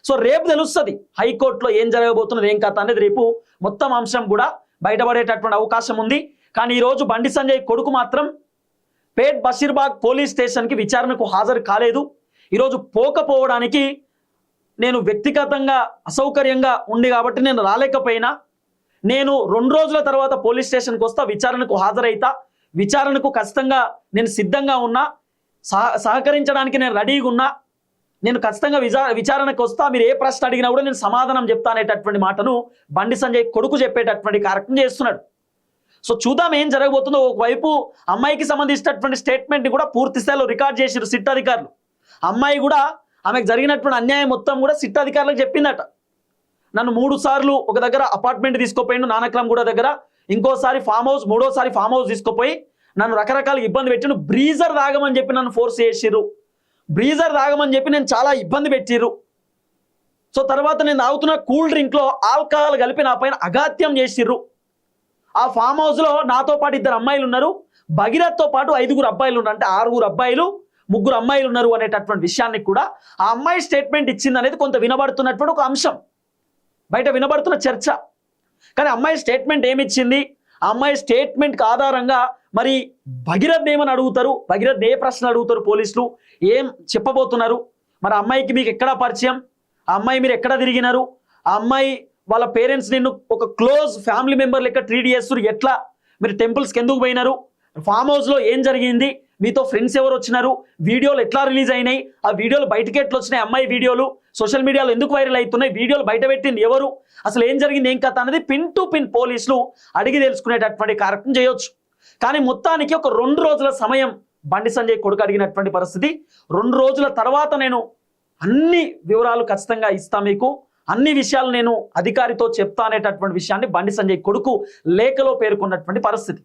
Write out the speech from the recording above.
So రేపు తెలుస్తుంది హైకోర్టులో ఏం జరగబోతున్నది, ఏం కథ అనేది రేపు మొత్తం అంశం కూడా బయటపడేటటువంటి అవకాశం ఉంది. కానీ ఈరోజు బండి సంజయ్ కొడుకు మాత్రం పేట్ బషీర్బాగ్ పోలీస్ స్టేషన్కి విచారణకు హాజరు కాలేదు. ఈరోజు పోకపోవడానికి నేను వ్యక్తిగతంగా అసౌకర్యంగా ఉంది కాబట్టి నేను రాలేకపోయినా, నేను 2 రోజుల తర్వాత పోలీస్ స్టేషన్కి వస్తా, విచారణకు హాజరైతా, విచారణకు ఖచ్చితంగా నేను సిద్ధంగా ఉన్నా, సహకరించడానికి నేను రెడీగా ఉన్నా, నేను ఖచ్చితంగా విచారణకు వస్తా, మీరు ఏ ప్రశ్న అడిగినా కూడా నేను సమాధానం చెప్తా అనేటటువంటి మాటను బండి సంజయ్ కొడుకు చెప్పేటటువంటి కార్యక్రమం చేస్తున్నాడు. సో చూద్దాం ఏం జరగబోతుందో. ఒకవైపు అమ్మాయికి సంబంధించినటువంటి స్టేట్మెంట్ని కూడా పూర్తి స్థాయిలో రికార్డ్ చేసిరు సిట్ అధికారులు. అమ్మాయి కూడా ఆమెకు జరిగినటువంటి అన్యాయం మొత్తం కూడా సిట్ అధికారులకు చెప్పిందట. నన్ను 3 సార్లు ఒక దగ్గర అపార్ట్మెంట్ తీసుకుపోయిండు నానక్రామ్ గూడ దగ్గర, ఇంకోసారి ఫామ్ హౌస్, 3వసారి ఫామ్ హౌస్ తీసుకుపోయి నన్ను రకరకాల ఇబ్బంది పెట్టిండు, బ్రీజర్ తాగమని చెప్పి నన్ను ఫోర్స్ చేసిర్రు, బ్రీజర్ తాగమని చెప్పి నేను చాలా ఇబ్బంది పెట్టిర్రు. సో తర్వాత నేను తాగుతున్న కూల్ డ్రింక్లో ఆల్కహాల్ కలిపి నా పైన అఘాత్యం చేసిర్రు. ఆ ఫామ్ హౌస్లో నాతో పాటు 2 అమ్మాయిలు ఉన్నారు, భగీరథ్తో పాటు 5 అబ్బాయిలు ఉన్నారు, అంటే 6 అబ్బాయిలు 3 అమ్మాయిలు ఉన్నారు అనేటటువంటి విషయాన్ని కూడా ఆ అమ్మాయి స్టేట్మెంట్ ఇచ్చింది అనేది కొంత వినబడుతున్నటువంటి ఒక అంశం, బయట వినబడుతున్న చర్చ. కానీ అమ్మాయి స్టేట్మెంట్ ఏమిచ్చింది, ఆ అమ్మాయి స్టేట్మెంట్కి ఆధారంగా మరి భగీరథ్ ఏమని అడుగుతారు, భగీరథ్ ఏ ప్రశ్న అడుగుతారు, పోలీసులు ఏం చెప్పబోతున్నారు, మరి అమ్మాయికి మీకు ఎక్కడ పరిచయం, ఆ అమ్మాయి మీరు ఎక్కడ తిరిగినారు, ఆ అమ్మాయి వాళ్ళ పేరెంట్స్ నిన్ను ఒక క్లోజ్ ఫ్యామిలీ మెంబర్ లెక్క ట్రీట్ చేస్తారు, ఎట్లా మీరు టెంపుల్స్కి ఎందుకు పోయినారు, ఫామ్ హౌస్లో ఏం జరిగింది, మీతో ఫ్రెండ్స్ ఎవరు వచ్చినారు, వీడియోలు ఎట్లా రిలీజ్ అయినాయి, ఆ వీడియోలు బయటకి ఎట్లా వచ్చినాయి, అమ్మాయి వీడియోలు సోషల్ మీడియాలో ఎందుకు వైరల్ అవుతున్నాయి, వీడియోలు బయట పెట్టింది ఎవరు, అసలు ఏం జరిగింది, ఏం కథ అనేది పిన్ టు పిన్ పోలీసులు అడిగి తెలుసుకునేటటువంటి కార్యక్రమం చేయొచ్చు. కానీ మొత్తానికి ఒక 2 రోజుల సమయం బండి సంజయ్ కొడుకు అడిగినటువంటి పరిస్థితి. 2 రోజుల తర్వాత నేను అన్ని వివరాలు ఖచ్చితంగా ఇస్తా, మీకు అన్ని విషయాలు నేను అధికారితో చెప్తా అనేటటువంటి విషయాన్ని బండి సంజయ్ కొడుకు లేఖలో పేర్కొన్నటువంటి పరిస్థితి.